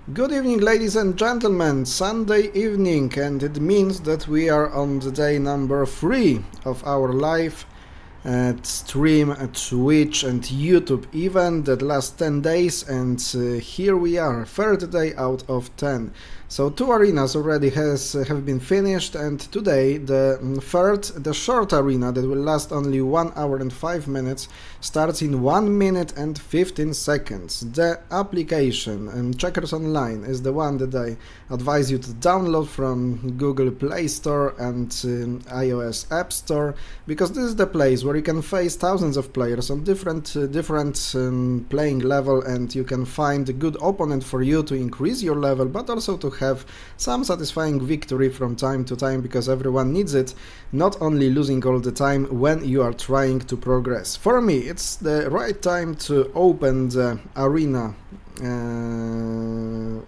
Good evening, ladies and gentlemen. Sunday evening, and it means that we are on the day number 3 of our live stream at Twitch and YouTube event that lasts 10 days, and here we are, third day out of 10. So 2 arenas already have been finished, and today the short arena that will last only 1 hour and 5 minutes starts in 1 minute and 15 seconds. The application Checkers Online is the one that I advise you to download from Google Play Store and iOS App Store, because this is the place where you can face thousands of players on different playing level, and you can find a good opponent for you to increase your level, but also to have some satisfying victory from time to time, because everyone needs it, not only losing all the time when you are trying to progress. For me, it's the right time to open the arena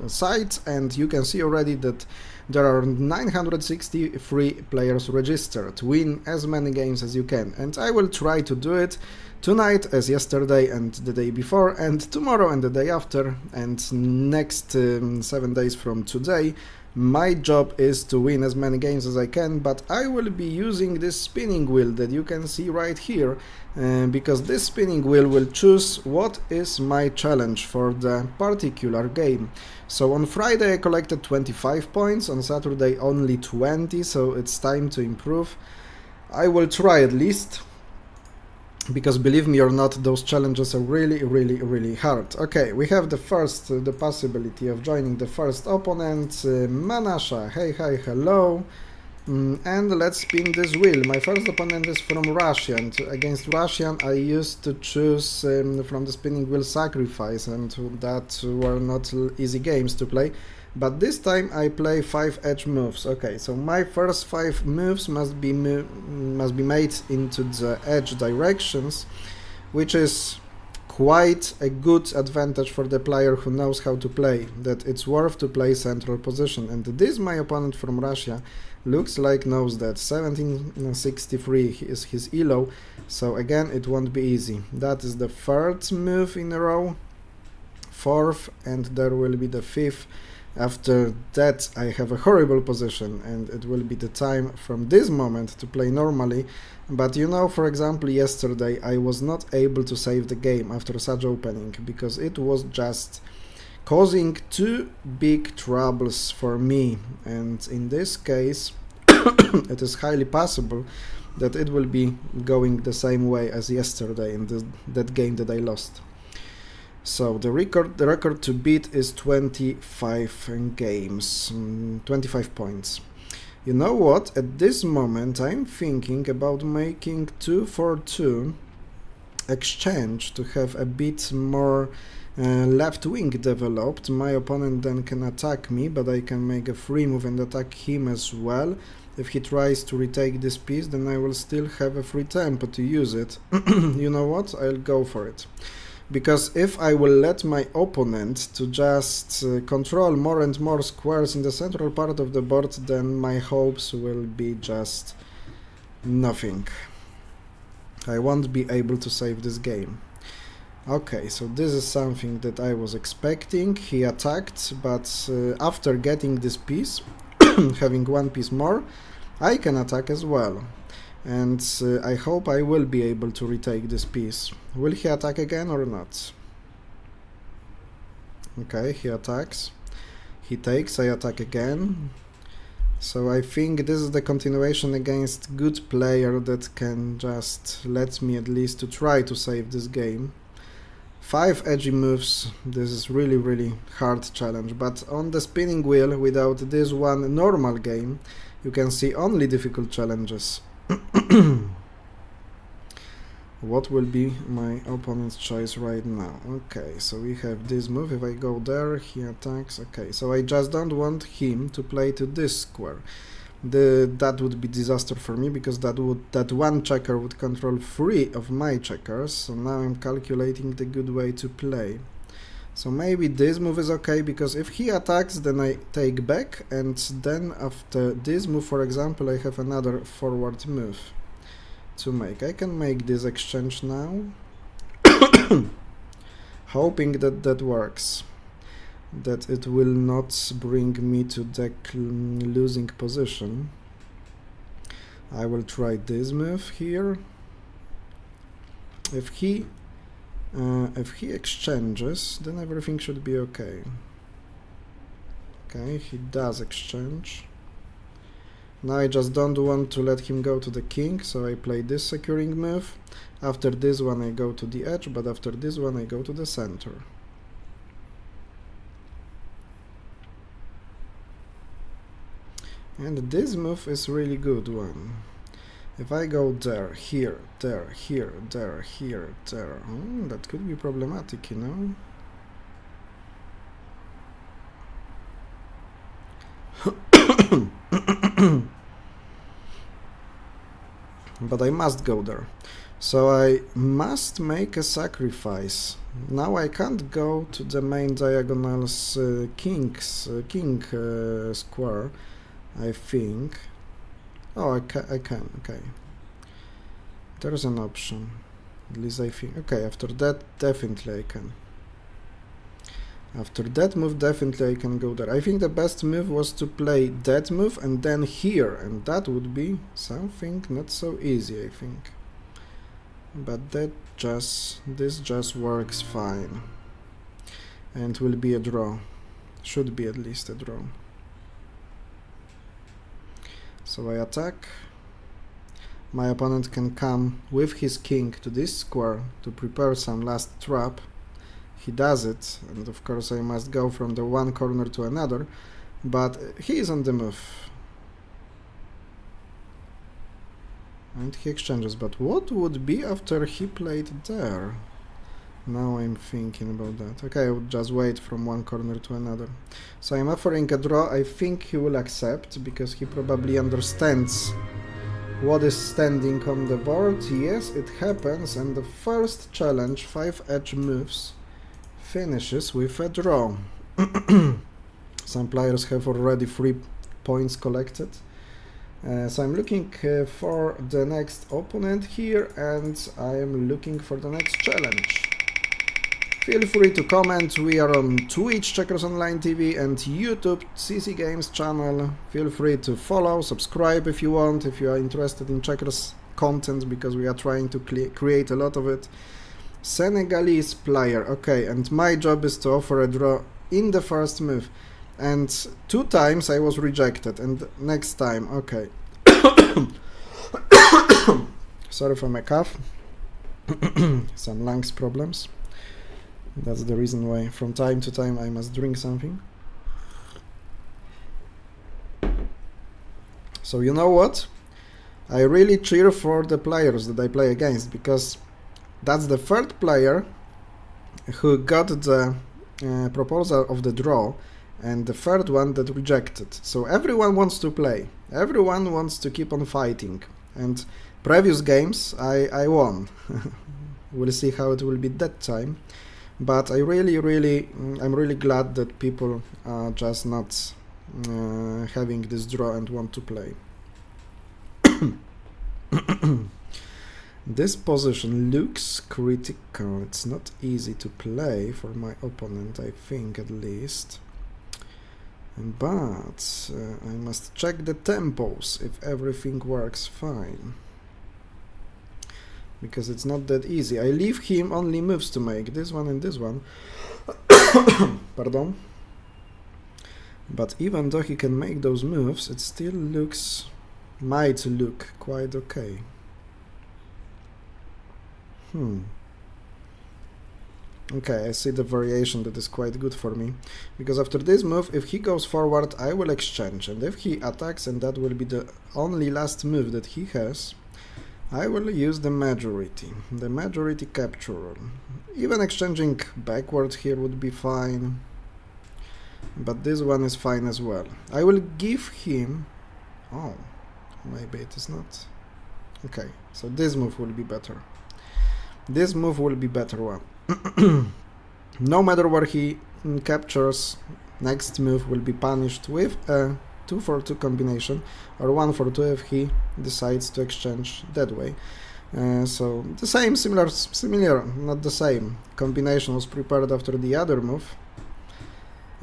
site, and you can see already that there are 963 players registered. Win as many games as you can, and I will try to do it tonight as yesterday and the day before, and tomorrow and the day after, and next 7 days from today. My job is to win as many games as I can, but I will be using this spinning wheel that you can see right here, because this spinning wheel will choose what is my challenge for the particular game. So on Friday I collected 25 points, on Saturday only 20, so it's time to improve. I will try at least, because believe me or not, those challenges are really hard. Okay, we have the possibility of joining the first opponent, Manasha. Hey, hi, hello. And let's spin this wheel. My first opponent is from Russia, and against Russian I used to choose from the spinning wheel Sacrifice, and that were not easy games to play. But this time I play 5 edge moves. Okay, so my first 5 moves must be made into the edge directions, which is quite a good advantage for the player who knows how to play, that it's worth to play central position. And this, my opponent from Russia, looks like knows that. 1763 is his elo, so again it won't be easy. That is the 3rd move in a row, 4th, and there will be the 5th. After that I have a horrible position, and it will be the time from this moment to play normally. But you know, for example, yesterday I was not able to save the game after such opening, because it was just causing 2 big troubles for me, and in this case it is highly possible that it will be going the same way as yesterday in that game that I lost. So the record to beat is 25 games, 25 points. You know what? At this moment I'm thinking about making 2-for-2 exchange to have a bit more left wing developed. My opponent then can attack me, but I can make a free move and attack him as well. If he tries to retake this piece, then I will still have a free tempo to use it. You know what? I'll go for it. Because if I will let my opponent to just control more and more squares in the central part of the board, then my hopes will be just nothing. I won't be able to save this game. Okay, so this is something that I was expecting. He attacked, but after getting this piece, having 1 piece more, I can attack as well. And I hope I will be able to retake this piece. Will he attack again or not? Okay, he attacks. He takes, I attack again. So I think this is the continuation against good player that can just let me at least to try to save this game. 5 edgy moves, this is really hard challenge, but on the spinning wheel without this one normal game, you can see only difficult challenges. What will be my opponent's choice right now? Okay, so we have this move. If I go there, he attacks. Okay, so I just don't want him to play to this square. That would be disaster for me, because that one checker would control 3 of my checkers. So now I'm calculating the good way to play. So maybe this move is okay, because if he attacks, then I take back, and then after this move, for example, I have another forward move to make. I can make this exchange now, hoping that that works. that it will not bring me to the losing position. I will try this move here. If he exchanges, then everything should be okay. Okay, he does exchange. Now I just don't want to let him go to the king, so I play this securing move. After this one I go to the edge, but after this one I go to the center. And this move is really good one. If I go there, here, there, here, there, here, there, that could be problematic, you know? But I must go there. So I must make a sacrifice. Now I can't go to the main diagonal's king square, I think. Oh, I can, okay. There's an option. At least I think. Okay, after that, definitely I can. After that move, definitely I can go there. I think the best move was to play that move and then here, and that would be something not so easy, I think. But this just works fine. And will be a draw. Should be at least a draw. So I attack. My opponent can come with his king to this square to prepare some last trap. He does it, and of course I must go from the one corner to another, but he is on the move. And he exchanges, but what would be after he played there? Now I'm thinking about that. Okay, I would just wait from one corner to another. So I'm offering a draw. I think he will accept, because he probably understands what is standing on the board. Yes, it happens, and the first challenge, 5 edge moves, finishes with a draw. Some players have already 3 points collected. So I'm looking for the next opponent here, and I am looking for the next challenge. Feel free to comment. We are on Twitch, Checkers Online TV, and YouTube, CC Games channel. Feel free to follow, subscribe if you want, if you are interested in Checkers content, because we are trying to create a lot of it. Senegalese player, okay, and my job is to offer a draw in the first move. And 2 times I was rejected, and next time, okay. Sorry for my cough. Some lungs problems. That's the reason why from time to time I must drink something. So you know what? I really cheer for the players that I play against, because that's the third player who got the proposal of the draw, and the third one that rejected. So everyone wants to play. Everyone wants to keep on fighting. And previous games I won. We'll see how it will be that time. But I'm really glad that people are just not having this draw and want to play. This position looks critical. It's not easy to play for my opponent, I think, at least. But I must check the tempos if everything works fine, because it's not that easy. I leave him only moves to make, this one and this one. Pardon. But even though he can make those moves, it still might look quite okay. Okay, I see the variation that is quite good for me, because after this move, if he goes forward, I will exchange, and if he attacks, and that will be the only last move that he has, I will use the majority capture. Even exchanging backward here would be fine, but this one is fine as well. I will give him... oh, maybe it is not. Okay, so this move will be better. This move will be better one. No matter where he captures, next move will be punished with a 2-for-2 combination, or 1-for-2 if he decides to exchange that way. So the same, similar, not the same combination was prepared after the other move.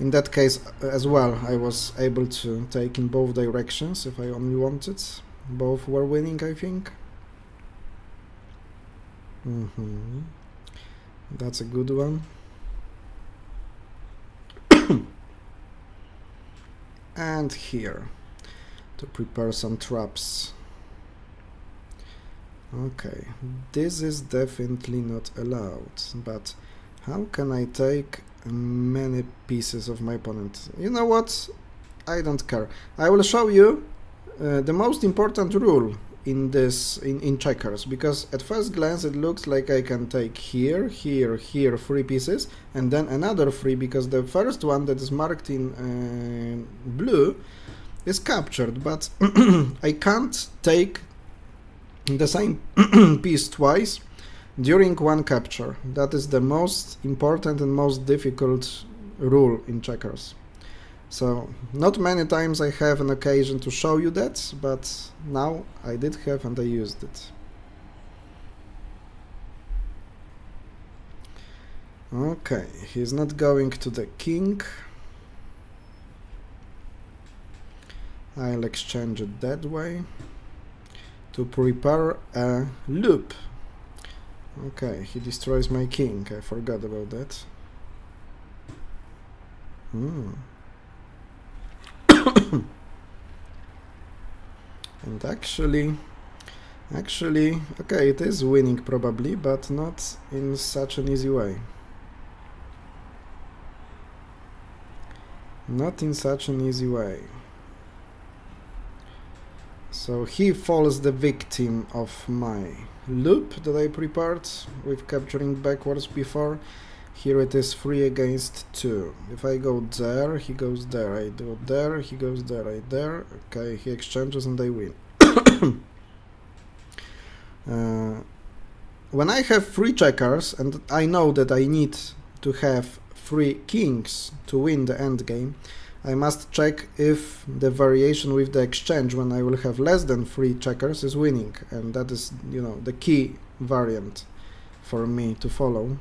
In that case as well, I was able to take in both directions if I only wanted. Both were winning, I think. That's a good one. And here, to prepare some traps. Okay, this is definitely not allowed, but how can I take many pieces of my opponent? You know what? I don't care. I will show you the most important rule in this in checkers, because at first glance it looks like I can take here, here, here 3 pieces and then another 3, because the first one that is marked in blue is captured, but I can't take the same piece twice during one capture. That is the most important and most difficult rule in checkers. So not many times I have an occasion to show you that, but now I did have and I used it. Okay, he's not going to the king. I'll exchange it that way to prepare a loop. Okay, he destroys my king. I forgot about that. And actually, okay, it is winning probably, but not in such an easy way. Not in such an easy way. So he falls the victim of my loop that I prepared with capturing backwards before. Here it is 3 against 2. If I go there, he goes there. I go there, he goes there, I there. Okay, he exchanges and I win. When I have 3 checkers and I know that I need to have 3 kings to win the endgame, I must check if the variation with the exchange when I will have less than 3 checkers is winning, and that is, you know, the key variant for me to follow.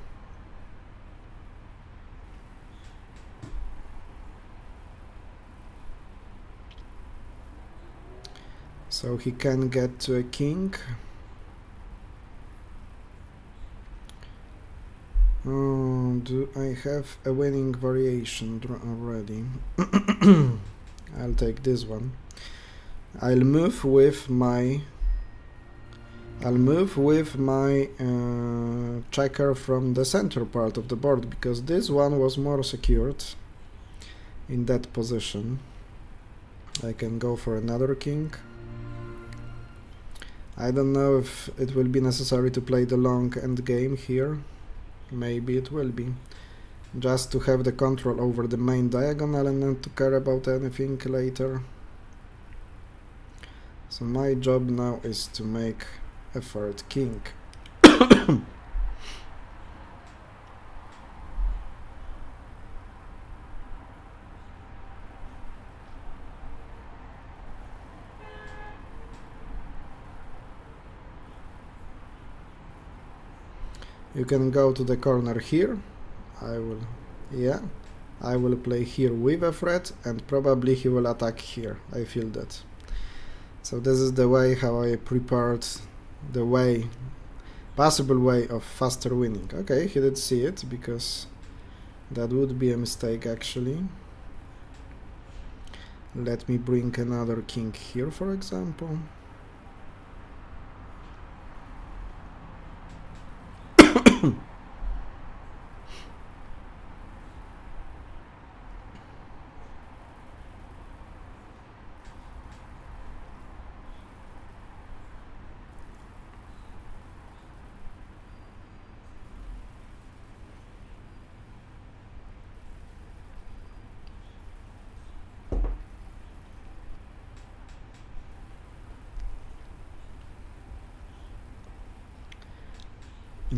So he can get to a king. Oh, do I have a winning variation already? I'll take this one. I'll move with my checker from the center part of the board, because this one was more secured in that position. I can go for another king. I don't know if it will be necessary to play the long end game here. Maybe it will be, just to have the control over the main diagonal and not to care about anything later. So my job now is to make a 3rd king. You can go to the corner here. I will play here with a threat, and probably he will attack here. I feel that. So this is the way how I prepared the possible way of faster winning. Okay, he did see it, because that would be a mistake actually. Let me bring another king here, for example.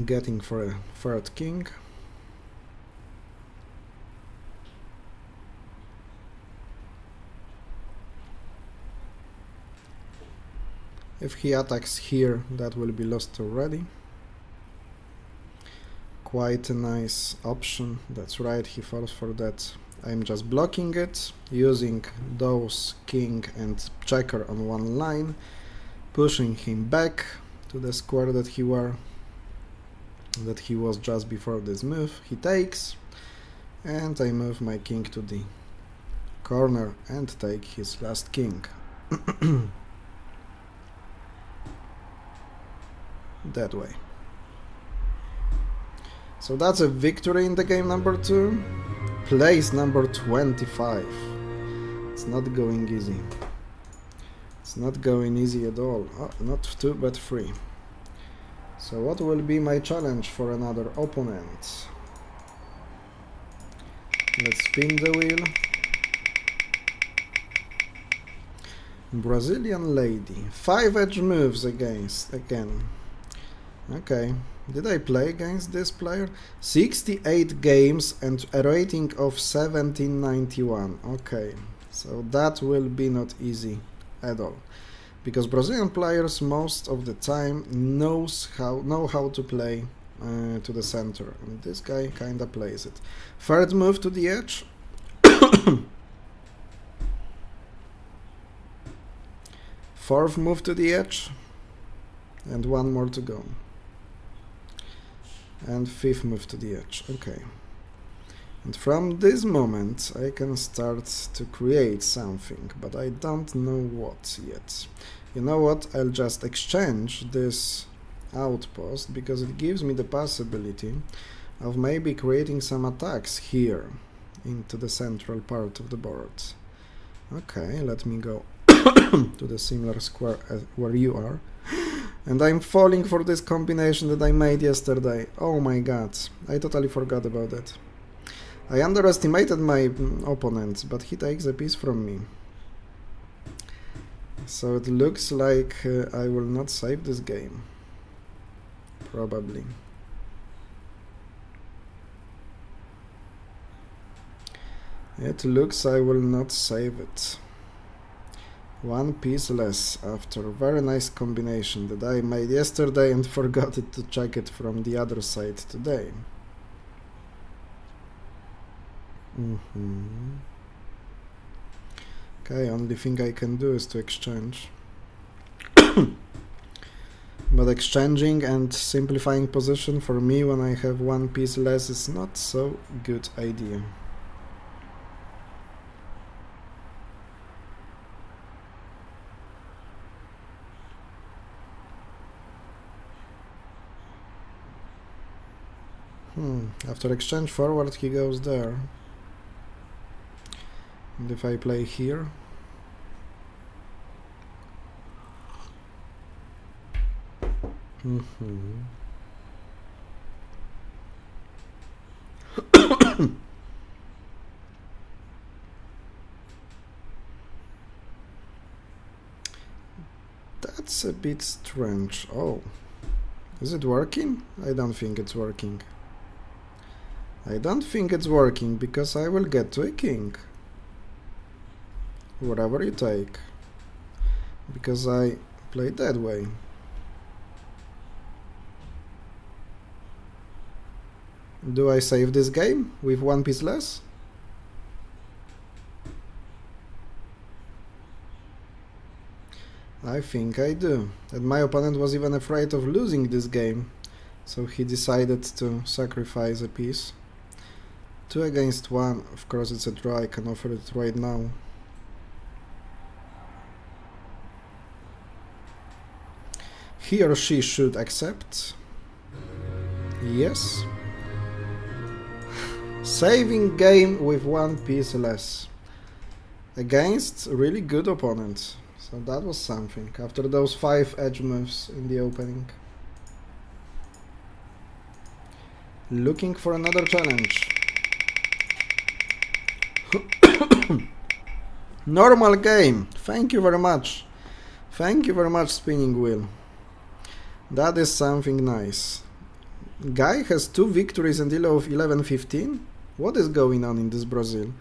Getting for a 3rd king. If he attacks here, that will be lost already. Quite a nice option. That's right, he falls for that I'm just blocking it, using those king and checker on one line, pushing him back to the square that he was just before this move. He takes, and I move my king to the corner and take his last king. That way. So that's a victory in the game number 2. Place number 25. It's not going easy. It's not going easy at all. Oh, not 2 but 3. So what will be my challenge for another opponent? Let's spin the wheel. Brazilian lady. 5 edge moves again. Okay. Did I play against this player? 68 games and a rating of 1791. Okay. So that will be not easy at all. Because Brazilian players most of the time know how to play to the center. And this guy kinda plays it. Third move to the edge. Fourth move to the edge. And one more to go. And fifth move to the edge. Okay. And from this moment I can start to create something, but I don't know what yet. You know what? I'll just exchange this outpost because it gives me the possibility of maybe creating some attacks here into the central part of the board. Okay, let me go to the similar square as where you are. And I'm falling for this combination that I made yesterday. Oh my god, I totally forgot about that. I underestimated my opponent, but he takes a piece from me. So it looks like I will not save this game. Probably. It looks I will not save it. One piece less after a very nice combination that I made yesterday and forgot to check it from the other side today. Okay, only thing I can do is to exchange. But exchanging and simplifying position for me when I have one piece less is not so good idea. After exchange forward he goes there. And if I play here, that's a bit strange. Oh, is it working? I don't think it's working. I don't think it's working because I will get to a king. Whatever you take. Because I played that way. Do I save this game with one piece less? I think I do. And my opponent was even afraid of losing this game. So he decided to sacrifice a piece. 2 against 1, of course it's a draw, I can offer it right now. He or she should accept. Yes. Saving game with one piece less. Against really good opponents. So that was something, after those 5 edge moves in the opening. Looking for another challenge. Normal game. Thank you very much. Thank you very much, spinning wheel. That is something nice. Guy has 2 victories and elo of 11-15. What is going on in this Brazil?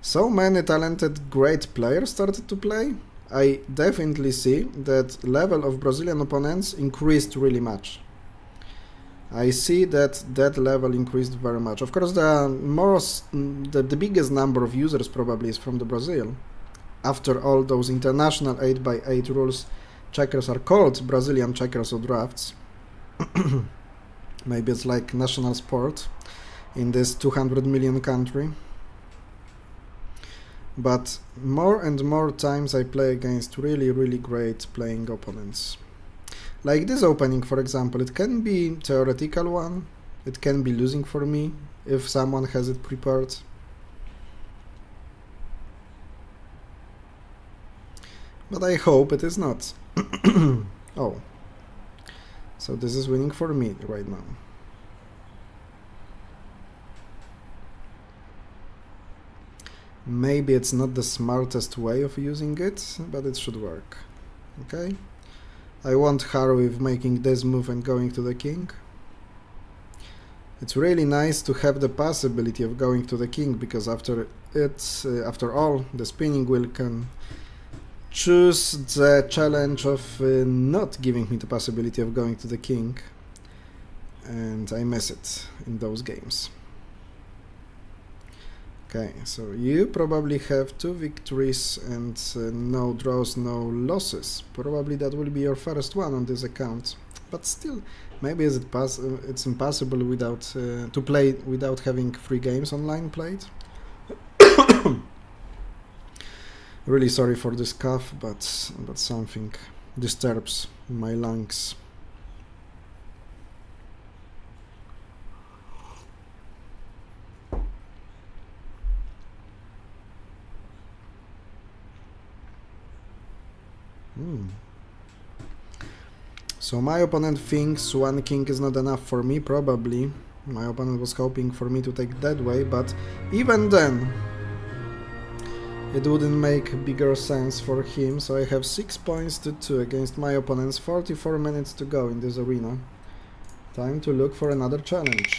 So many talented, great players started to play. I definitely see that level of Brazilian opponents increased really much. I see that that level increased very much. Of course, the biggest number of users probably is from the Brazil. After all those international 8x8 rules, checkers are called Brazilian checkers or drafts. Maybe it's like national sport in this 200 million country. But more and more times I play against really great playing opponents. Like this opening, for example, it can be theoretical one, it can be losing for me if someone has it prepared. But I hope it is not. Oh. So this is winning for me right now. Maybe it's not the smartest way of using it, but it should work. Okay? I won't hurry with making this move and going to the king. It's really nice to have the possibility of going to the king, because after all, the spinning wheel can choose the challenge of not giving me the possibility of going to the king, and I miss it in those games. Okay, so you probably have 2 victories and no draws, no losses. Probably that will be your first one on this account, but still, maybe it's impossible to play without having 3 games online played. Really sorry for this cough, but something disturbs my lungs. So my opponent thinks 1 king is not enough for me, probably. My opponent was hoping for me to take that way, but even then it wouldn't make bigger sense for him, so I have 6 points to 2 against my opponent's 44 minutes to go in this arena. Time to look for another challenge.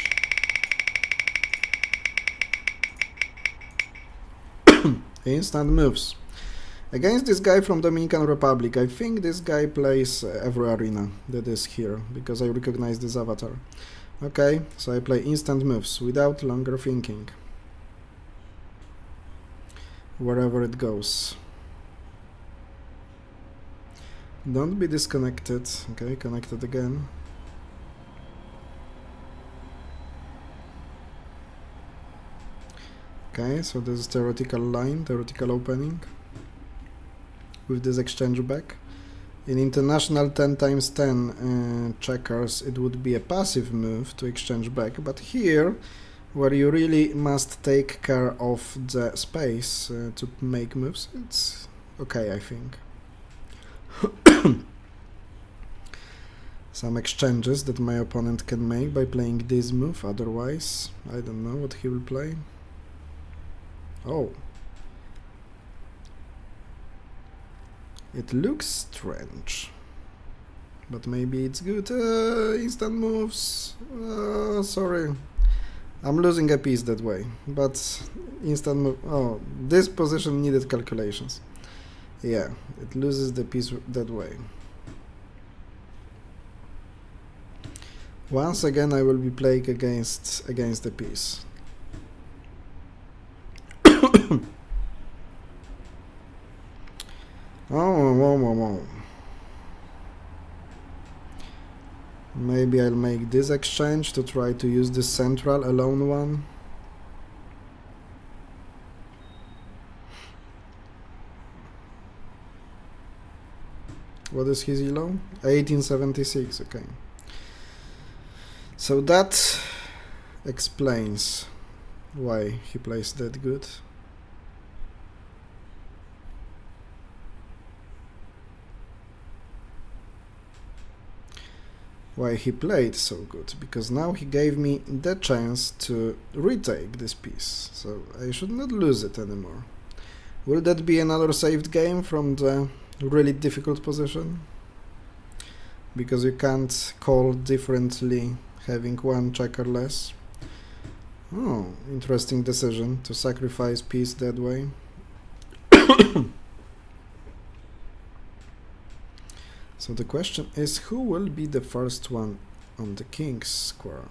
Instant moves. Against this guy from Dominican Republic, I think this guy plays every arena that is here, because I recognize this avatar. Okay, so I play instant moves without longer thinking. Wherever it goes. Don't be disconnected. Okay, connected again. Okay, so this is theoretical line, theoretical opening. With this exchange back. In international 10x10 checkers, it would be a passive move to exchange back, but here, where you really must take care of the space to make moves, it's okay, I think. Some exchanges that my opponent can make by playing this move, otherwise, I don't know what he will play. Oh. It looks strange, but maybe it's good. Instant moves. Sorry, I'm losing a piece that way, but instant move. Oh, this position needed calculations. Yeah, it loses the piece that way. Once again, I will be playing against the piece. Oh. Maybe I'll make this exchange to try to use this central alone one. What is his elo? 1876, okay. So that explains why he plays that good. Why he played so good, because now he gave me the chance to retake this piece, so I should not lose it anymore. Will that be another saved game from the really difficult position? Because you can't call differently having 1 checker less. Oh, interesting decision to sacrifice piece that way. So the question is, who will be the first one on the king's square.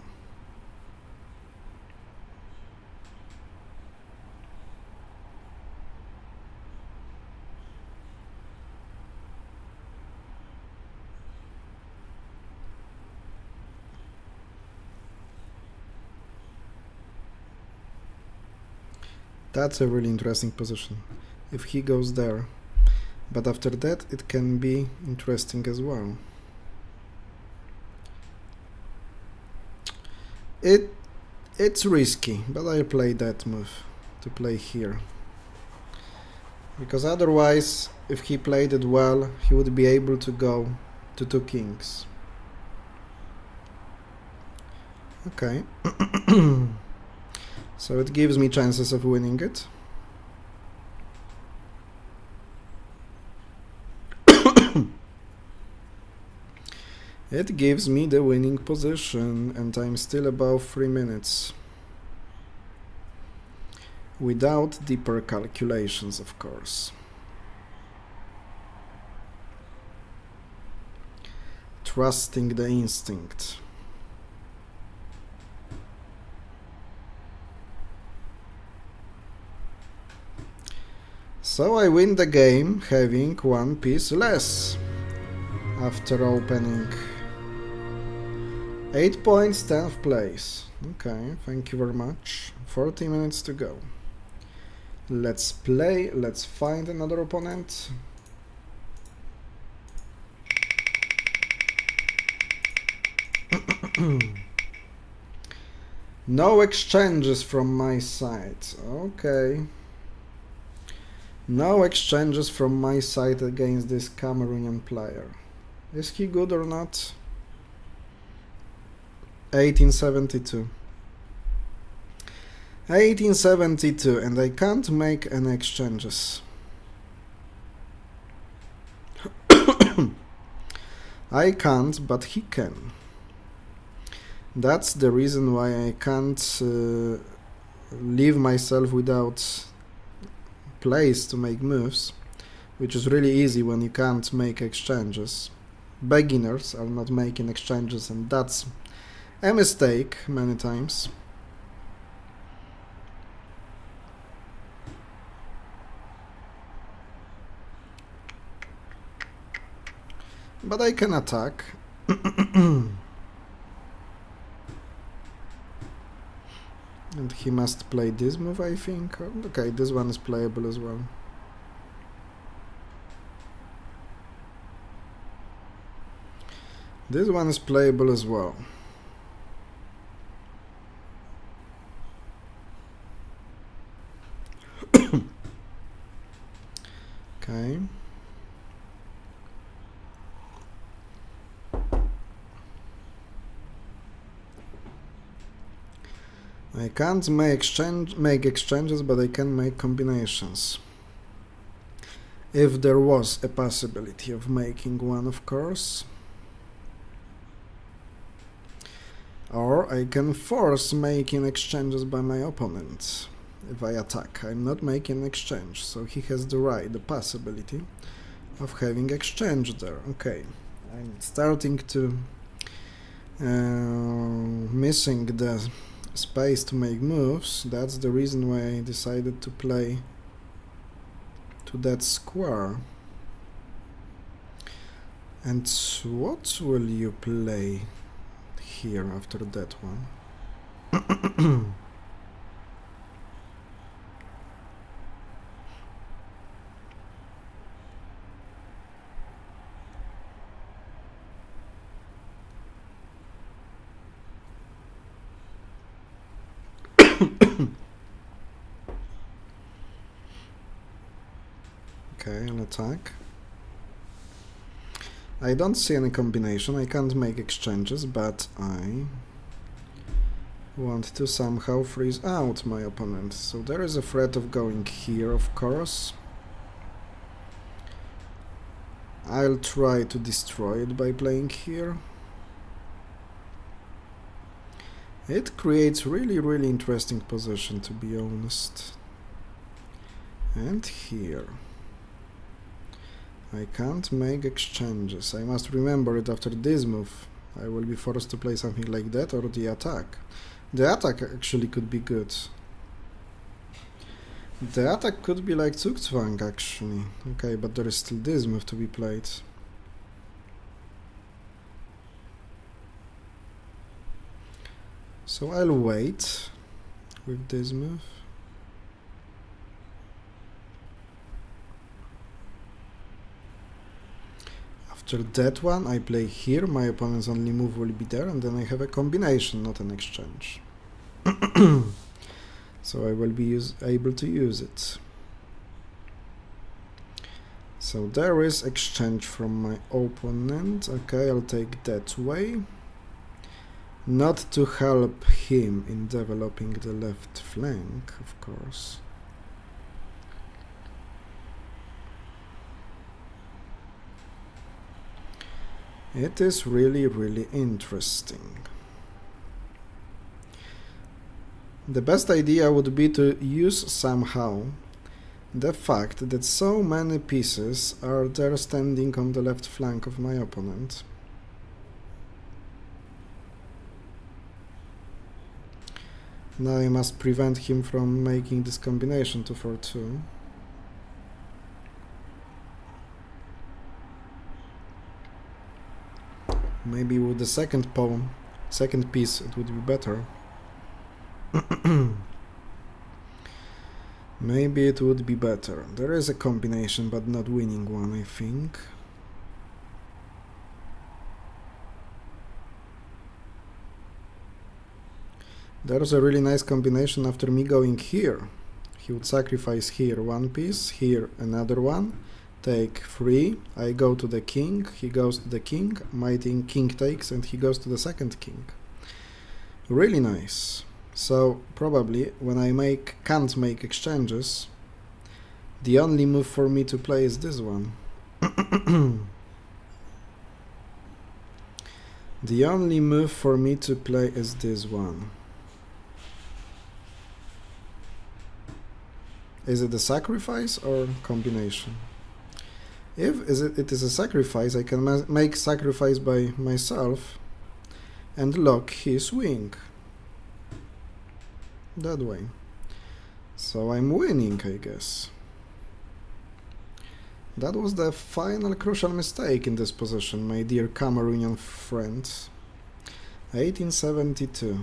That's a really interesting position, if he goes there. But after that, it can be interesting as well. It's risky, but I'll play that move, to play here. Because otherwise, if he played it well, he would be able to go to 2 kings. Okay. So it gives me chances of winning it. It gives me the winning position, and I'm still above 3 minutes. Without deeper calculations, of course. Trusting the instinct. So I win the game having 1 piece less after opening 8 points, 10th place. Okay, thank you very much. 40 minutes to go. Let's play, let's find another opponent. No exchanges from my side. Okay. No exchanges from my side against this Cameroonian player. Is he good or not? 1872. 1872, and I can't make any exchanges. I can't, but he can. That's the reason why I can't leave myself without place to make moves, which is really easy when you can't make exchanges. Beginners are not making exchanges, and that's a mistake many times. But I can attack. And he must play this move, I think. Okay, this one is playable as well. This one is playable as well. Okay. I can't make exchanges, but I can make combinations. If there was a possibility of making one, of course. Or I can force making exchanges by my opponent. If I attack, I'm not making an exchange, so he has the possibility of having exchange there. Okay, I'm starting to missing the space to make moves. That's the reason why I decided to play to that square. And what will you play here after that one? Okay, I'll attack. I don't see any combination, I can't make exchanges, but I want to somehow freeze out my opponent. So there is a threat of going here, of course. I'll try to destroy it by playing here. It creates really interesting position, to be honest. And here. I can't make exchanges. I must remember it after this move. I will be forced to play something like that, or the attack. The attack actually could be good. The attack could be like Zugzwang actually. Okay, but there is still this move to be played. So I'll wait with this move. After that one, I play here, my opponent's only move will be there, and then I have a combination, not an exchange. So I will be able to use it. So there is exchange from my opponent. Okay, I'll take that way. Not to help him in developing the left flank, of course. It is really, really interesting. The best idea would be to use somehow the fact that so many pieces are there standing on the left flank of my opponent. Now I must prevent him from making this combination 2-4-2. Maybe with the second pawn, second piece, it would be better. Maybe it would be better. There is a combination, but not winning one, I think. There's a really nice combination after me going here. He would sacrifice here one piece, here another one, take 3, I go to the king, he goes to the king, my king takes and he goes to the second king. Really nice. So probably when I can't make exchanges, the only move for me to play is this one. The only move for me to play is this one. Is it a sacrifice or combination? If it is a sacrifice, I can make sacrifice by myself and lock his wing. That way. So I'm winning, I guess. That was the final crucial mistake in this position, my dear Cameroonian friends. 1872.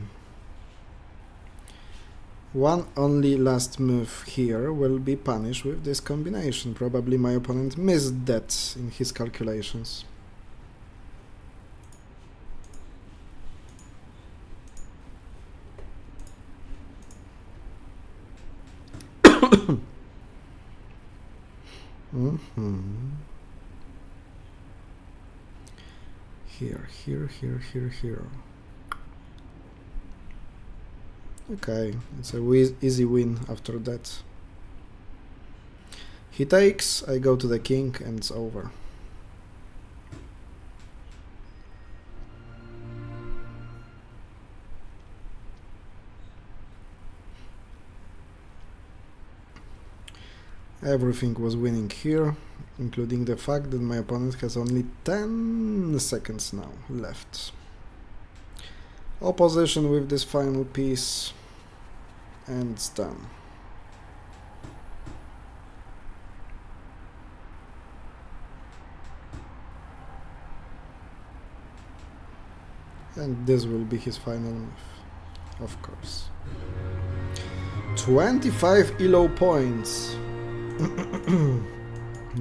One only last move here will be punished with this combination. Probably my opponent missed that in his calculations. Here. Okay, it's a easy win after that. He takes, I go to the king, and it's over. Everything was winning here, including the fact that my opponent has only 10 seconds now left. Opposition with this final piece, and it's done. And this will be his final move, of course. 25 ELO points.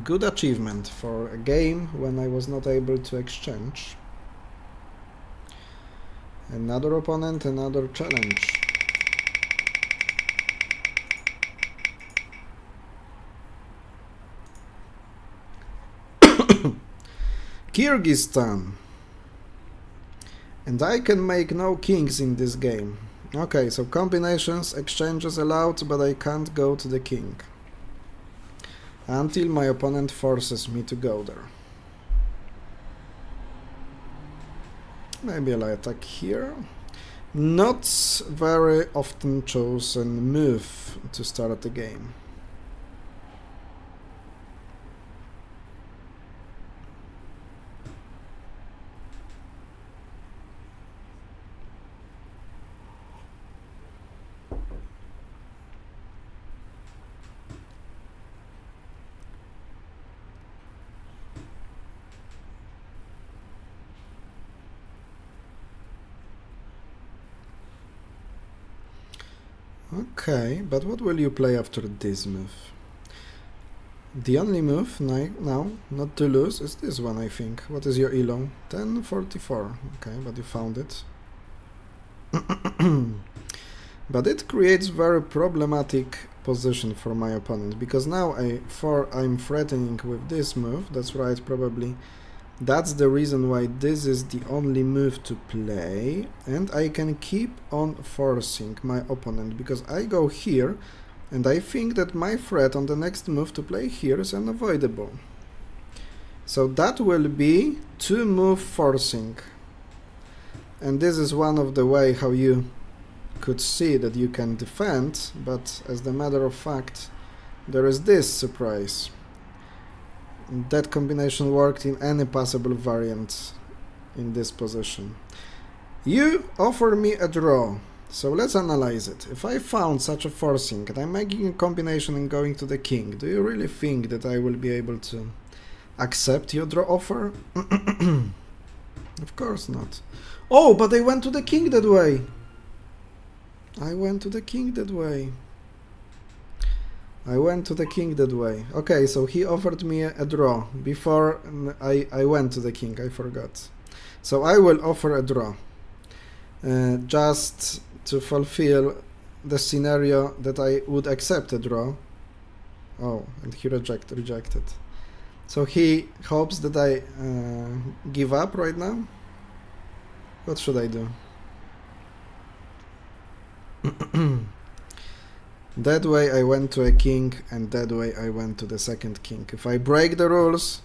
Good achievement for a game when I was not able to exchange. Another opponent, another challenge. Kyrgyzstan. And I can make no kings in this game. Okay, so combinations, exchanges allowed, but I can't go to the king until my opponent forces me to go there. Maybe I'll attack here. Not very often chosen move to start the game. Okay, but what will you play after this move? The only move now, not to lose, is this one, I think. What is your elo? 1044. Okay, but you found it. But it creates very problematic position for my opponent, because now I'm threatening with this move. That's right, probably that's the reason why this is the only move to play, and I can keep on forcing my opponent, because I go here and I think that my threat on the next move to play here is unavoidable. So that will be 2-move forcing, and this is one of the way how you could see that you can defend, but as a matter of fact there is this surprise. That combination worked in any possible variant in this position. You offer me a draw, so let's analyze it. If I found such a forcing and I'm making a combination and going to the king, do you really think that I will be able to accept your draw offer? Of course not. Oh, but I went to the king that way. I went to the king that way. Okay, so he offered me a draw before I went to the king, I forgot. So I will offer a draw, just to fulfill the scenario that I would accept a draw. Oh, and he rejected. So he hopes that I give up right now. What should I do? That way I went to a king, and that way I went to the second king. If I break the rules,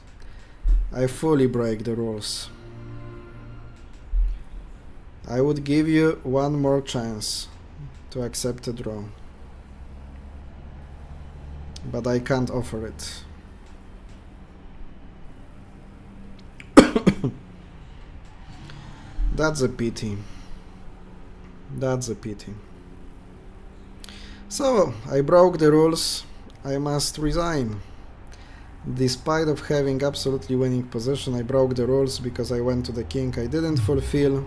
I fully break the rules. I would give you one more chance to accept a draw, but I can't offer it. That's a pity. That's a pity. So, I broke the rules, I must resign. Despite of having absolutely winning position, I broke the rules because I went to the king. I didn't fulfill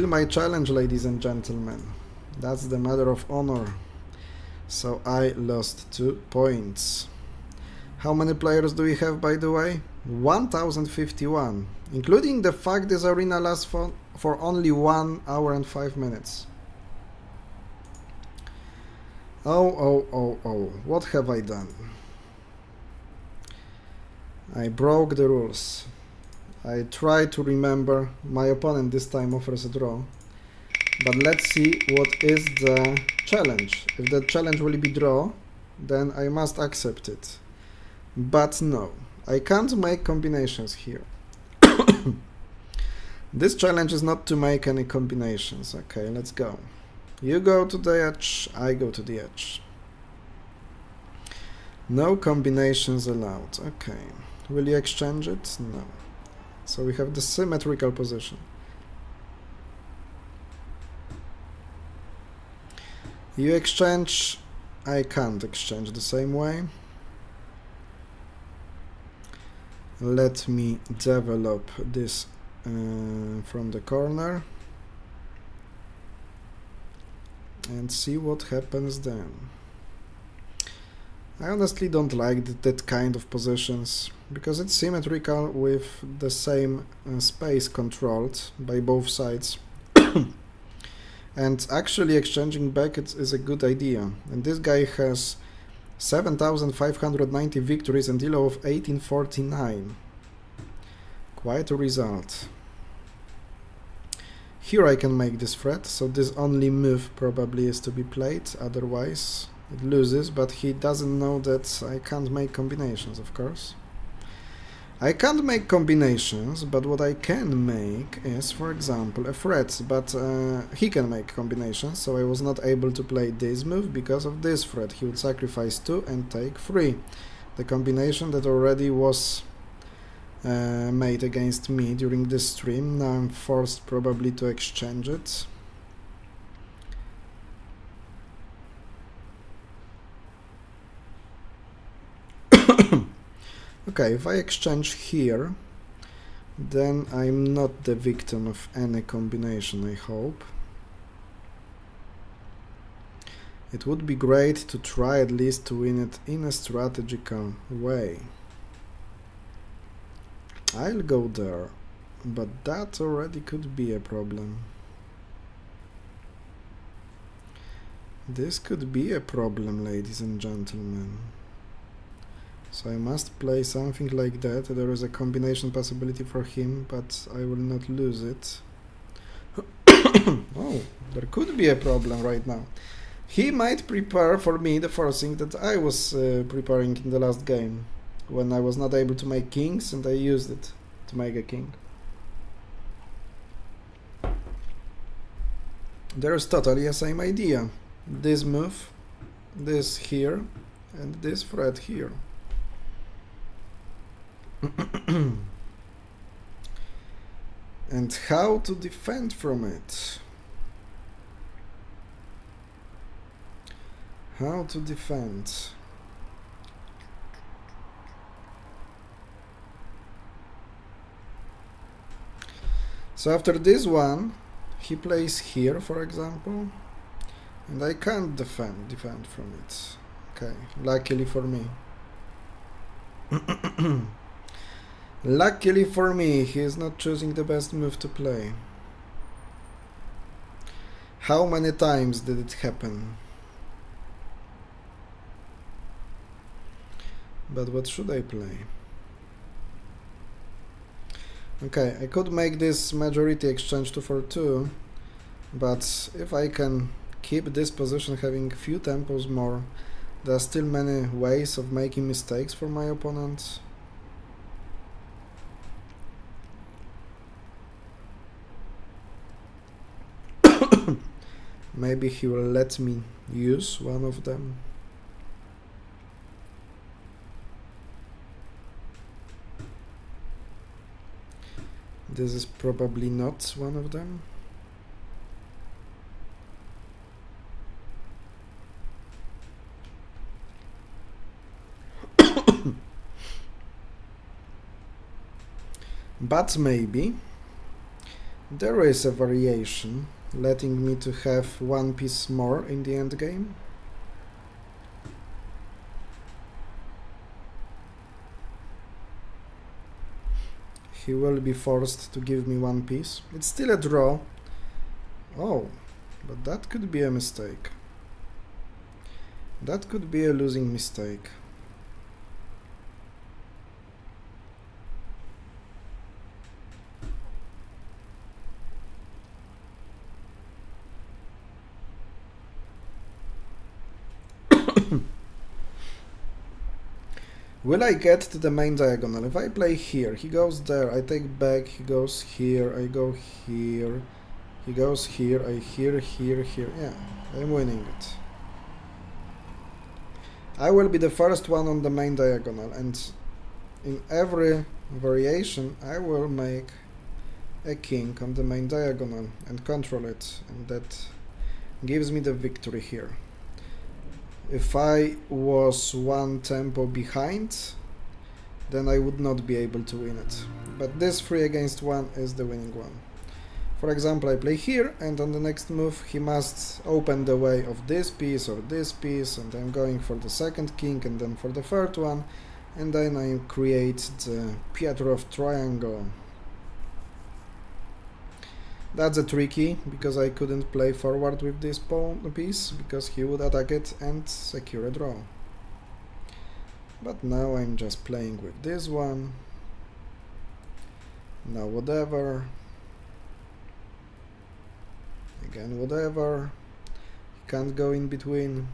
my challenge, ladies and gentlemen. That's the matter of honor. So I lost 2 points. How many players do we have, by the way? 1051, including the fact this arena lasts for only 1 hour and 5 minutes. Oh, what have I done? I broke the rules. I try to remember. My opponent this time offers a draw. But let's see what is the challenge. If the challenge will be draw, then I must accept it. But no, I can't make combinations here. This challenge is not to make any combinations. Okay, let's go. You go to the edge, I go to the edge. No combinations allowed. Okay. Will you exchange it? No. So we have the symmetrical position. You exchange, I can't exchange the same way. Let me develop this from the corner and see what happens then. I honestly don't like that kind of positions because it's symmetrical with the same space controlled by both sides. And actually exchanging back is a good idea. And this guy has 7,590 victories and elo of 1849. Quite a result. Here I can make this threat, so this only move probably is to be played, otherwise it loses, but he doesn't know that I can't make combinations, of course. I can't make combinations, but what I can make is, for example, a threat, but he can make combinations, so I was not able to play this move because of this threat. He would sacrifice 2 and take 3. The combination that already was made against me during this stream. Now I'm forced probably to exchange it. Okay, if I exchange here, then I'm not the victim of any combination, I hope. It would be great to try at least to win it in a strategical way. I'll go there, but that already could be a problem. This could be a problem, ladies and gentlemen. So I must play something like that. There is a combination possibility for him, but I will not lose it. Oh, there could be a problem right now. He might prepare for me the forcing that I was preparing in the last game, when I was not able to make kings and I used it to make a king. There's totally the same idea. This move, this here, and this threat here. And how to defend from it? How to defend? So after this one, he plays here, for example, and I can't defend from it. Okay, luckily for me. Luckily for me, he is not choosing the best move to play. How many times did it happen? But what should I play? Okay, I could make this majority exchange 2 for 2, but if I can keep this position having few tempos more, there are still many ways of making mistakes for my opponent. Maybe he will let me use one of them. This is probably not one of them. But maybe there is a variation, letting me to have one piece more in the end game. He will be forced to give me one piece. It's still a draw. Oh, but that could be a mistake. That could be a losing mistake. Will I get to the main diagonal? If I play here, he goes there, I take back, he goes here, I go here, he goes here, I here, here. Yeah, I'm winning it. I will be the first one on the main diagonal, and in every variation I will make a king on the main diagonal and control it, and that gives me the victory here. If I was one tempo behind, then I would not be able to win it. But this 3 against 1 is the winning one. For example, I play here, and on the next move he must open the way of this piece or this piece, and I'm going for the second king and then for the third one, and then I create the Pietrov triangle. That's a tricky, because I couldn't play forward with this pawn piece, because he would attack it and secure a draw. But now I'm just playing with this one. Now whatever. Again whatever. He can't go in between.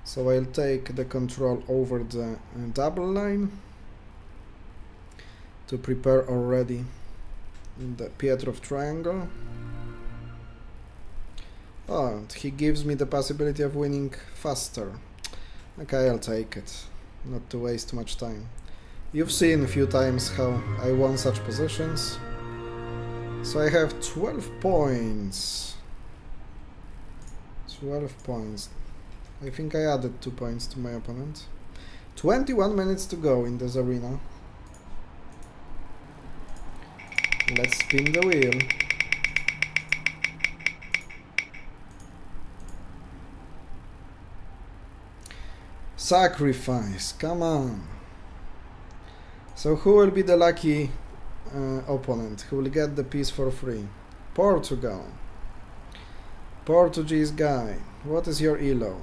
So I'll take the control over the double line to prepare already the Pietrov triangle. Oh, and he gives me the possibility of winning faster. Okay, I'll take it, not to waste much time. You've seen a few times how I won such positions. So I have 12 points. 12 points. I think I added 2 points to my opponent. 21 minutes to go in this arena. Let's spin the wheel. Sacrifice, come on. So who will be the lucky opponent? Who will get the piece for free? Portugal. Portuguese guy. What is your elo?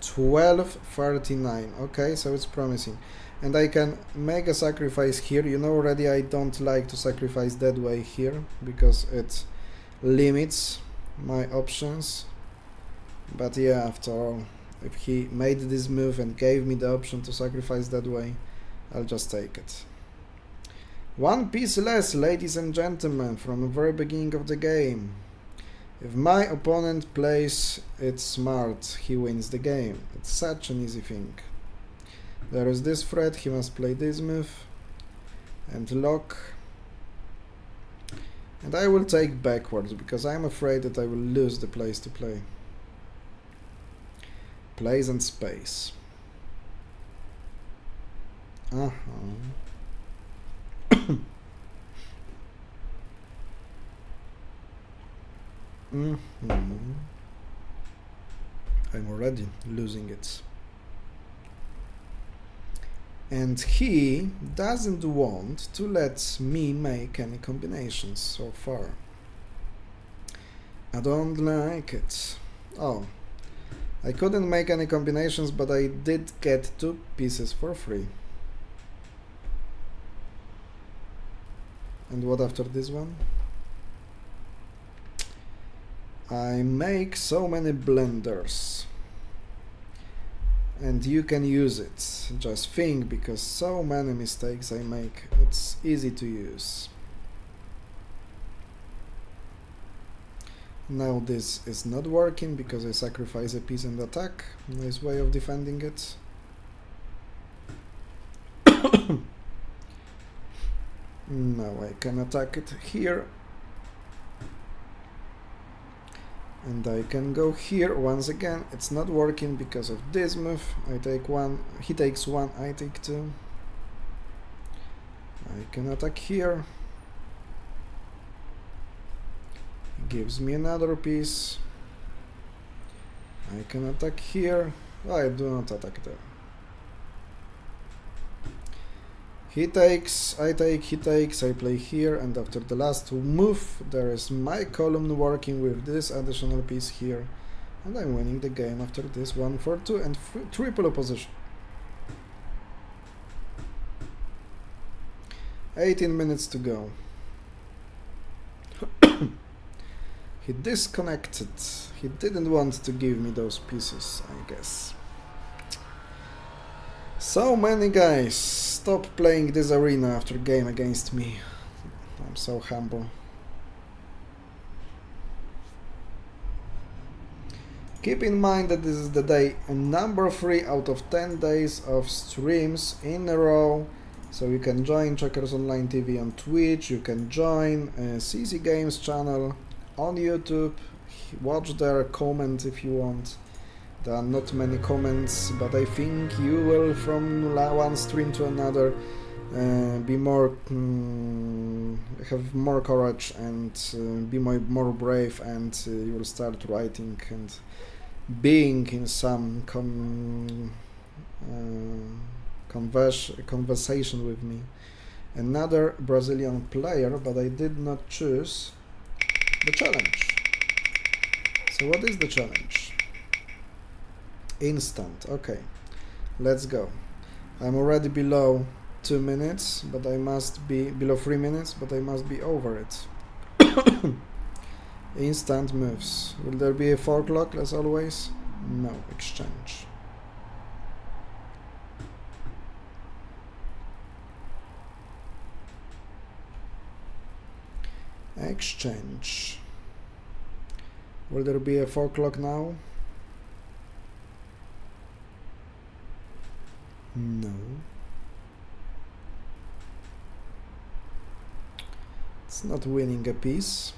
1239. Okay, so it's promising. And I can make a sacrifice here. You know already I don't like to sacrifice that way here because it limits my options. But yeah, after all, if he made this move and gave me the option to sacrifice that way, I'll just take it. One piece less, ladies and gentlemen, from the very beginning of the game. If my opponent plays it smart, he wins the game. It's such an easy thing. There is this threat, he must play this move and lock. And I will take backwards because I'm afraid that I will lose the place to play. Place and space. I'm already losing it. And he doesn't want to let me make any combinations so far. I don't like it. Oh, I couldn't make any combinations, but I did get 2 pieces for free. And what after this one? I make so many blenders. And you can use it. Just think, because so many mistakes I make, it's easy to use. Now this is not working because I sacrifice a piece and attack. Nice way of defending it. Now I can attack it here. And I can go here once again. It's not working because of this move. I take 1, he takes 1, I take 2. I can attack here. Gives me another piece. I can attack here. I do not attack there. He takes, I take, he takes, I play here, and after the last move there is my column working with this additional piece here, and I'm winning the game after this 1 for 2 and triple opposition. 18 minutes to go. He disconnected. He didn't want to give me those pieces, I guess. So many guys stop playing this arena after game against me. I'm so humble. Keep in mind that this is the day number 3 out of 10 days of streams in a row. So you can join Checkers Online TV on Twitch, you can join CC Games channel on YouTube, watch there, comment if you want. There are not many comments, but I think you will, from one stream to another, be more, have more courage and be more brave, and you will start writing and being in some conversation with me. Another Brazilian player, but I did not choose the challenge. So what is the challenge? Instant. Okay, let's go. I'm already below 2 minutes, but I must be below 3 minutes, but I must be over it. Instant moves. Will there be a 4 o'clock as always? No. Exchange. Exchange. Will there be a 4 o'clock now? No. It's not winning a piece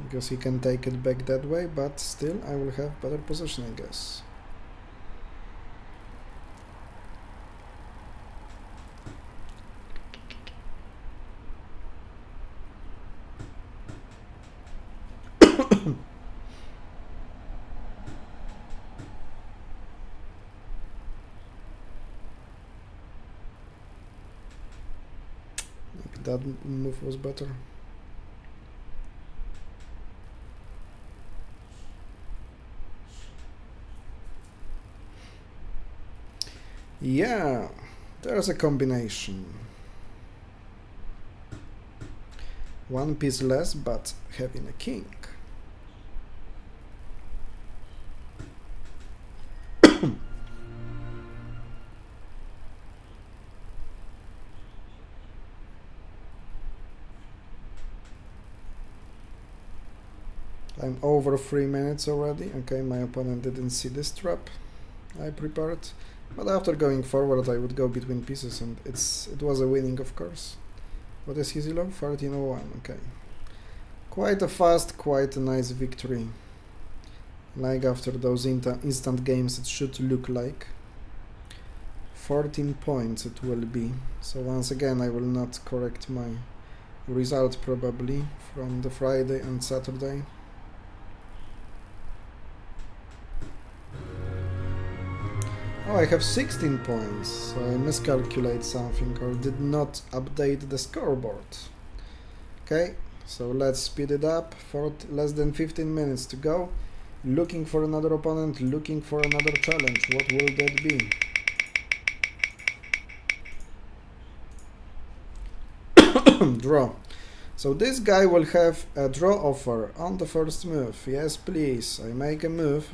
because he can take it back that way, but still I will have better position, I guess. That move was better. Yeah, there's a combination. One piece less, but having a king. I'm over 3 minutes already. Okay, my opponent didn't see this trap I prepared. But after going forward, I would go between pieces, and it was a winning, of course. What is his elo? 1301. Okay. Quite a fast, quite a nice victory. Like after those instant games, it should look like. 14 points it will be. So once again, I will not correct my result probably from the Friday and Saturday. Oh, I have 16 points, so I miscalculate something or did not update the scoreboard. Okay, so let's speed it up for less than 15 minutes to go. Looking for another opponent, looking for another challenge. What will that be? Draw. So this guy will have a draw offer on the first move. Yes, please, I make a move.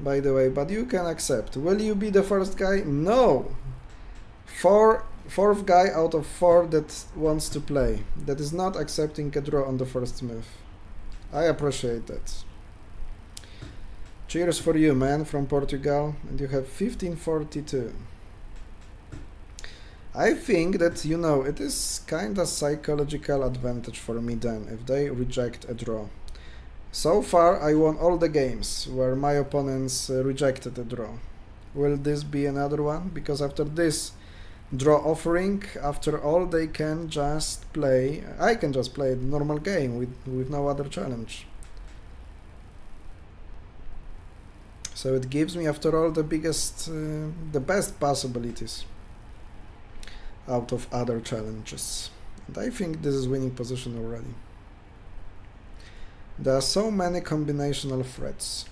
By the way, but you can accept. Will you be the first guy? No! Fourth guy out of 4 that wants to play. That is not accepting a draw on the first move. I appreciate that. Cheers for you, man, from Portugal. And you have 1542. I think that, you know, it is kind of psychological advantage for me then, if they reject a draw. So far, I won all the games where my opponents rejected a draw. Will this be another one? Because after this draw offering, after all, they can just play... I can just play the normal game with no other challenge. So it gives me, after all, the best possibilities out of other challenges. And I think this is winning position already. There are so many combinational threats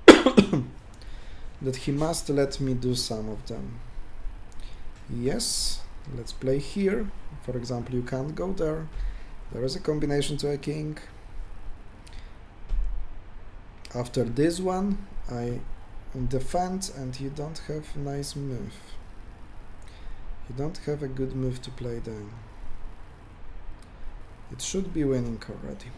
that he must let me do some of them. Yes, let's play here. For example, you can't go there. There is a combination to a king. After this one, I defend, and you don't have a nice move. You don't have a good move to play then. It should be winning already.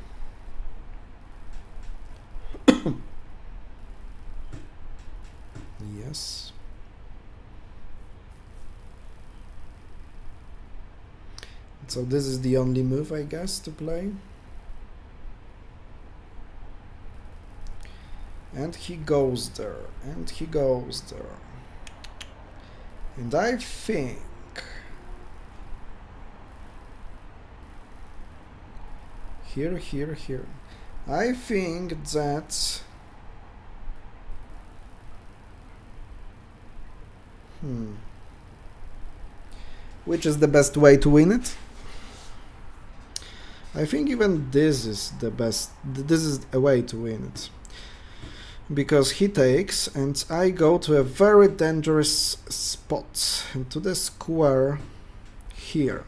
Yes. So this is the only move, I guess, to play. And he goes there, and he goes there. And I think... Here. I think that... Which is the best way to win it? I think even this is the best. This is a way to win it. Because he takes, and I go to a very dangerous spot, to the square here.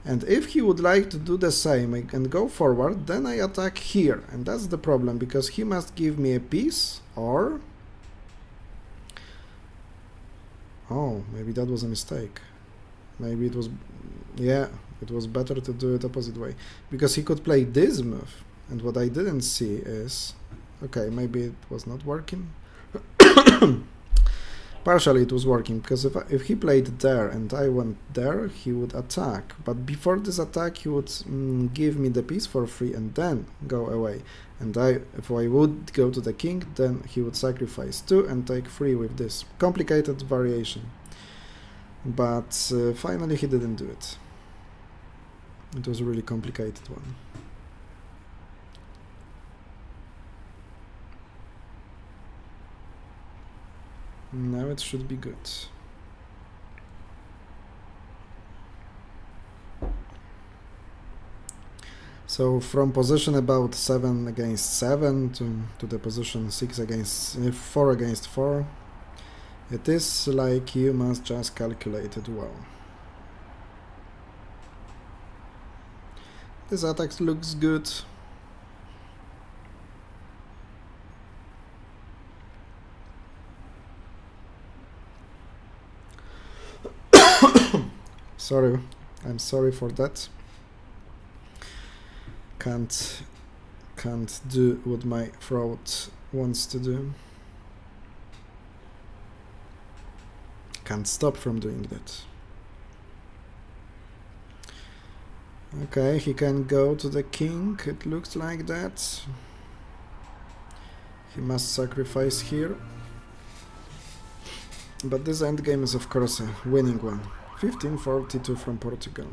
And if he would like to do the same and go forward, then I attack here. And that's the problem, because he must give me a piece, or... Oh, maybe that was a mistake. Maybe it was... Yeah, it was better to do it opposite way. Because he could play this move. And what I didn't see is... Okay, maybe it was not working. Partially it was working, because if he played there and I went there, he would attack. But before this attack, he would give me the piece for free and then go away. And if I would go to the king, then he would sacrifice 2 and take 3 with this. Complicated variation. But finally he didn't do it. It was a really complicated one. Now it should be good. So from position about 7 against 7 to the position 6 against 4 against 4, it is like you must just calculate it well. This attack looks good. Sorry, I'm sorry for that. Can't do what my throat wants to do. Can't stop from doing that. Okay, he can go to the king, it looks like that. He must sacrifice here. But this endgame is of course a winning one. 1542 from Portugal.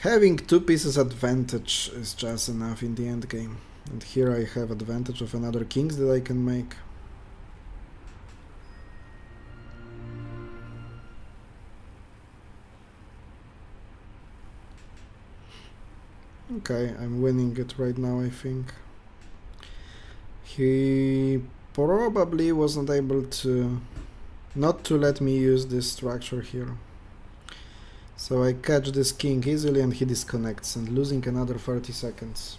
Having 2 pieces advantage is just enough in the endgame. And here I have advantage of another kings that I can make. Okay, I'm winning it right now, I think. He probably wasn't able to not to let me use this structure here. So I catch this king easily and he disconnects and losing another 30 seconds.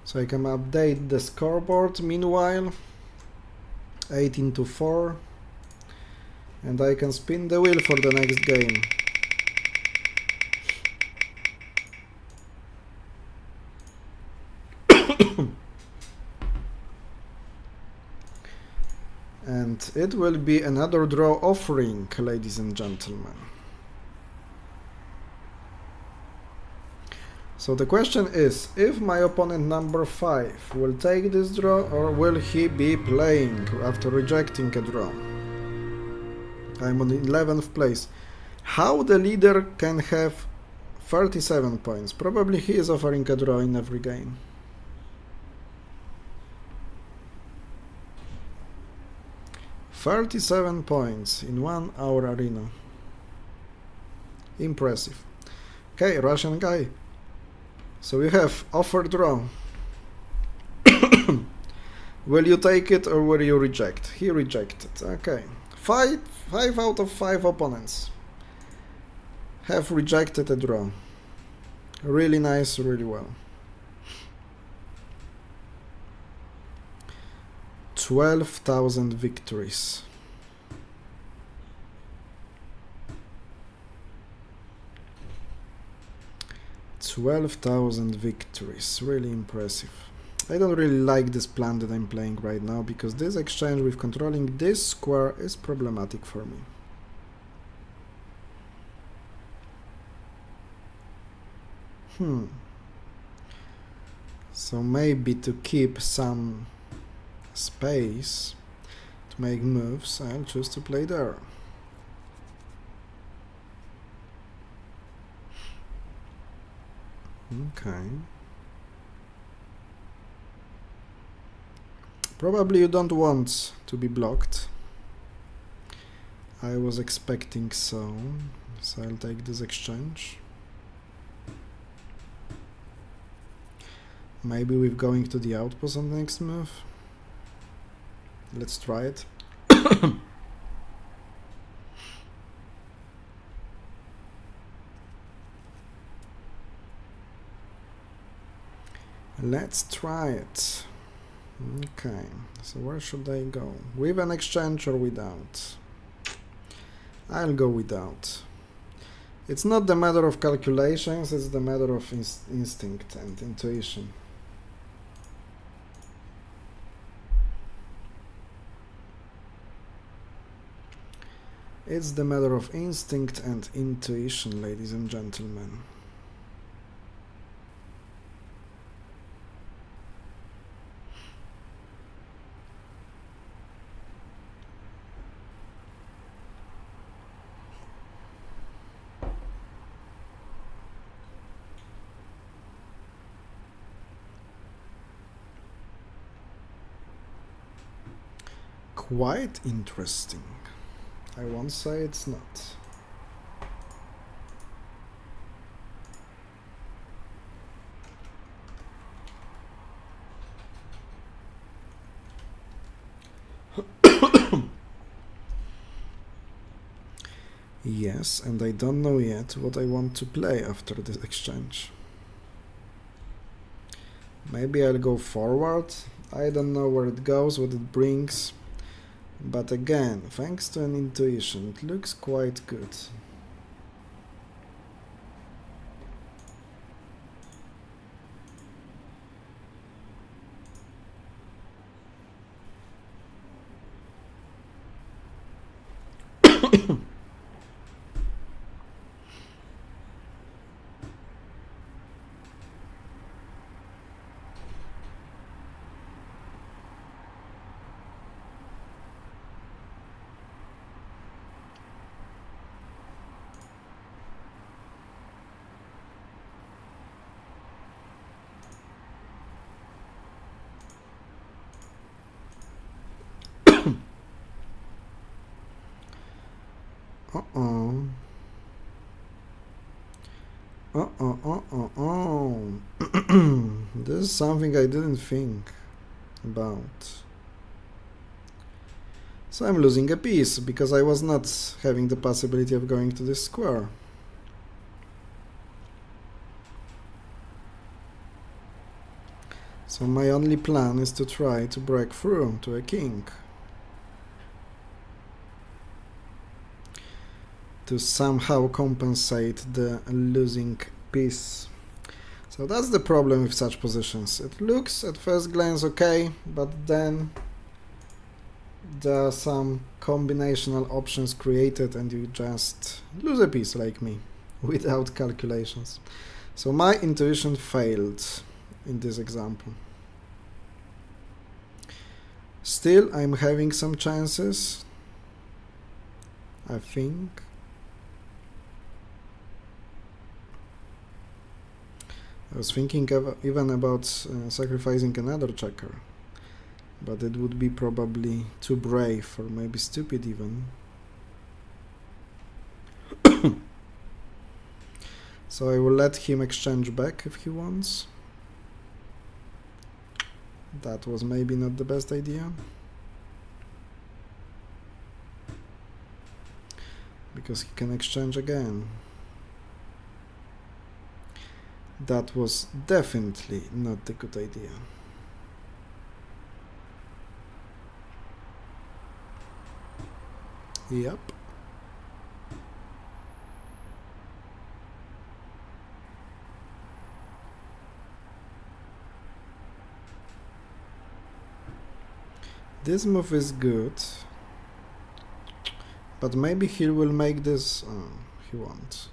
So I can update the scoreboard meanwhile. 18 to 4. And I can spin the wheel for the next game. And it will be another draw offering, ladies and gentlemen. So the question is, if my opponent number 5 will take this draw or will he be playing after rejecting a draw? I'm on 11th place. How the leader can have 37 points? Probably he is offering a draw in every game. $37 points in 1 hour arena. Impressive. Okay, Russian guy. So we have offer draw. Will you take it or will you reject? He rejected. Okay. 5 out of 5 opponents have rejected a draw. Really nice, really well. 12,000 victories. Really impressive. I don't really like this plan that I'm playing right now because this exchange with controlling this square is problematic for me. So maybe to keep some space to make moves, I'll choose to play there. Okay. Probably you don't want to be blocked. I was expecting so I'll take this exchange. Maybe we're going to the outpost on the next move. Let's try it. Let's try it. Okay, so where should I go? With an exchange or without? I'll go without. It's not the matter of calculations, it's the matter of instinct and intuition. It's the matter of instinct and intuition, ladies and gentlemen. Quite interesting. I won't say it's not. Yes, and I don't know yet what I want to play after this exchange. Maybe I'll go forward. I don't know where it goes, what it brings. But again, thanks to an intuition, it looks quite good. Uh-oh. This is something I didn't think about. So I'm losing a piece, because I was not having the possibility of going to this square. So my only plan is to try to break through to a king, to somehow compensate the losing piece. So that's the problem with such positions. It looks at first glance okay, but then there are some combinational options created and you just lose a piece like me, without calculations. So my intuition failed in this example. Still, I'm having some chances, I think. I was thinking even about sacrificing another checker, but it would be probably too brave, or maybe stupid even. So I will let him exchange back if he wants. That was maybe not the best idea, because he can exchange again. That was definitely not a good idea. Yep. This move is good, but maybe he will make this... he won't.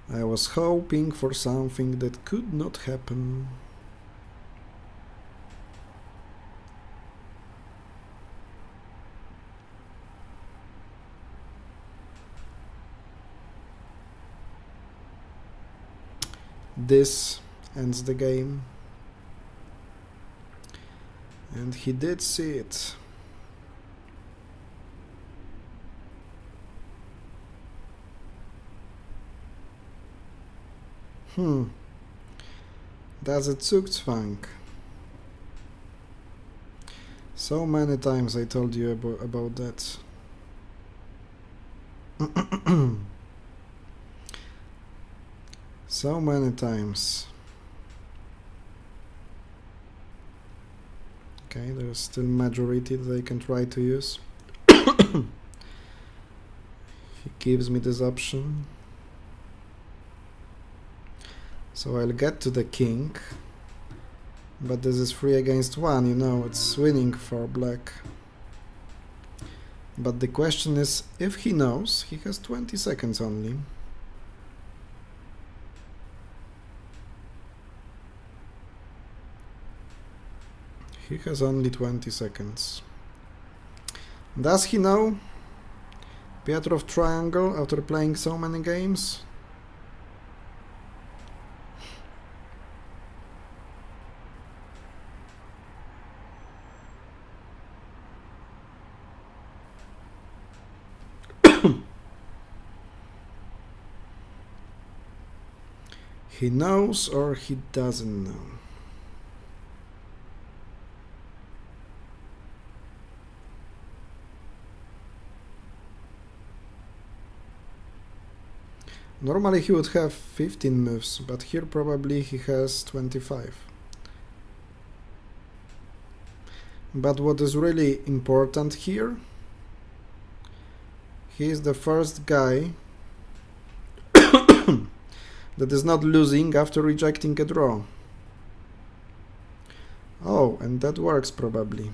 I was hoping for something that could not happen. This ends the game. And he did see it. That's a Zugzwang. So many times I told you about that. So many times. Okay, there's still majority that I can try to use. He gives me this option. So I'll get to the king, but this is 3 against 1, you know, it's winning for black. But the question is, if he knows, he has 20 seconds only. He has only 20 seconds. Does he know Pietrov triangle after playing so many games? He knows or he doesn't know. Normally he would have 15 moves, but here probably he has 25. But what is really important here, he is the first guy that is not losing after rejecting a draw. Oh, and that works probably.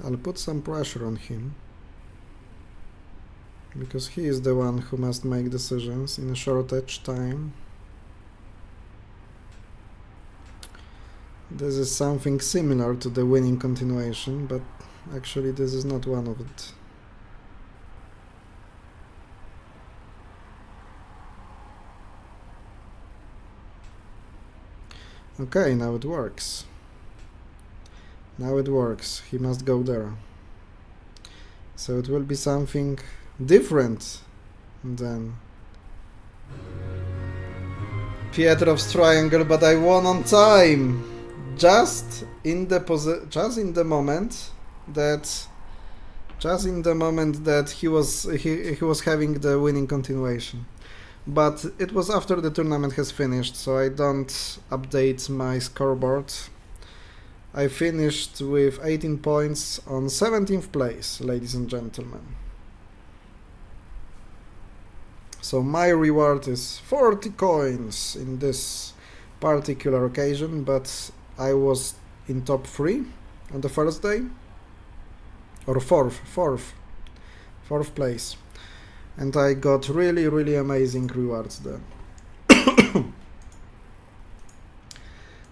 I'll put some pressure on him, because he is the one who must make decisions in a shortage time. This is something similar to the winning continuation, but actually this is not one of it. Okay, now it works. Now it works. He must go there. So it will be something different than Pietrov's triangle, but I won on time. Just in the moment that he was having the winning continuation. But it was after the tournament has finished, so I don't update my scoreboard. I finished with 18 points on 17th place, ladies and gentlemen. So my reward is 40 coins in this particular occasion, but I was in top 3 on the first day, or fourth place, and I got really amazing rewards there.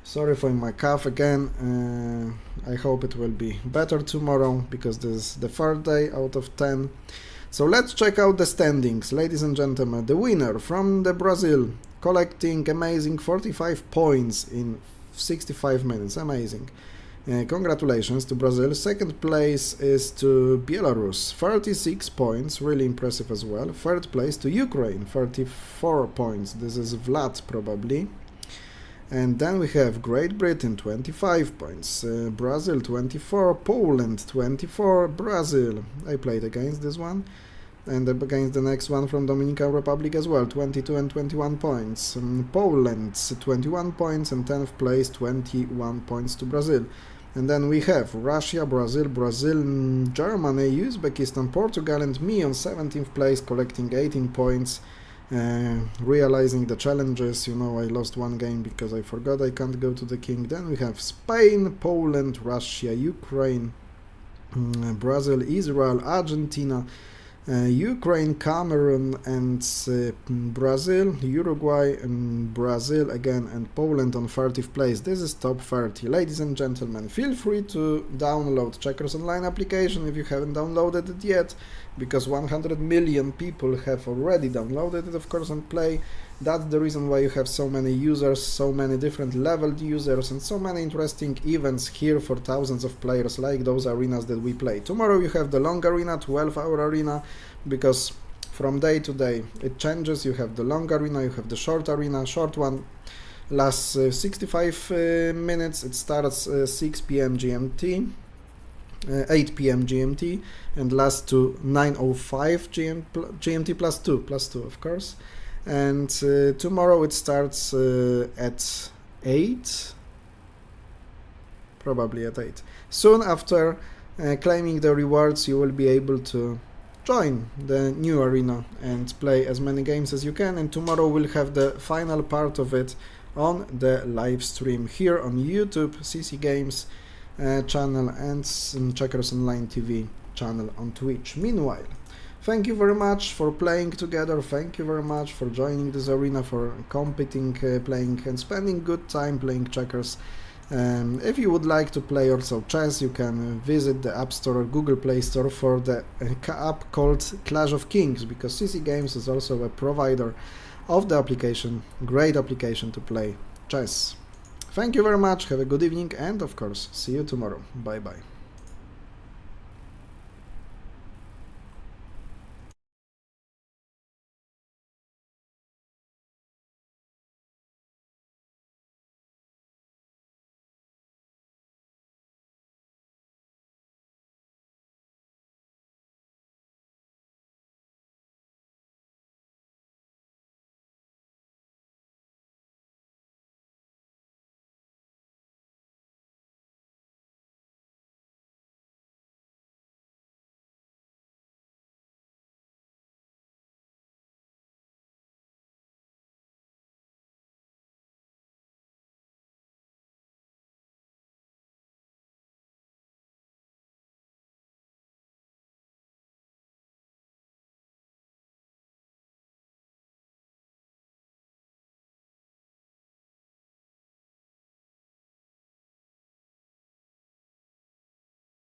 Sorry for my cough again. I hope it will be better tomorrow, because this is the third day out of 10. So let's check out the standings, ladies and gentlemen. The winner from the Brazil, collecting amazing 45 points in 65 minutes. Amazing. Congratulations to Brazil. Second place is to Belarus, 36 points, really impressive as well. Third place to Ukraine, 34 points. This is Vlad probably. And then we have Great Britain, 25 points, Brazil 24, Poland 24, Brazil, I played against this one, and against the next one from Dominican Republic as well, 22 and 21 points, Poland 21 points, and 10th place 21 points to Brazil. And then we have Russia, Brazil, Germany, Uzbekistan, Portugal, and me on 17th place, collecting 18 points. Realizing the challenges, you know, I lost one game because I forgot I can't go to the king. Then we have Spain, Poland, Russia, Ukraine, Brazil, Israel, Argentina, Ukraine, Cameroon, and Brazil, Uruguay, and Brazil again, and Poland on 30th place. This is top 30. Ladies and gentlemen, feel free to download Checkers Online application if you haven't downloaded it yet, because 100 million people have already downloaded it, of course, and play. That's the reason why you have so many users, so many different leveled users, and so many interesting events here for thousands of players, like those arenas that we play. Tomorrow you have the long arena, 12-hour arena, because from day to day it changes. You have the long arena, you have the short arena. Short one lasts 65 minutes. It starts 6 p.m. GMT, 8 p.m. GMT, and lasts to 9:05 GMT plus 2 of course. And tomorrow it starts at 8, probably at 8. Soon after claiming the rewards, you will be able to join the new arena and play as many games as you can. And tomorrow we'll have the final part of it on the live stream here on YouTube, CC Games channel, and Checkers Online TV channel on Twitch. Meanwhile, Thank you very much for playing together, thank you very much for joining this arena, for competing, playing and spending good time playing checkers. If you would like to play also chess, you can visit the App Store or Google Play Store for the app called Clash of Kings, because CC Games is also a provider of the application, great application to play chess. Thank you very much, have a good evening, and of course, see you tomorrow. Bye bye.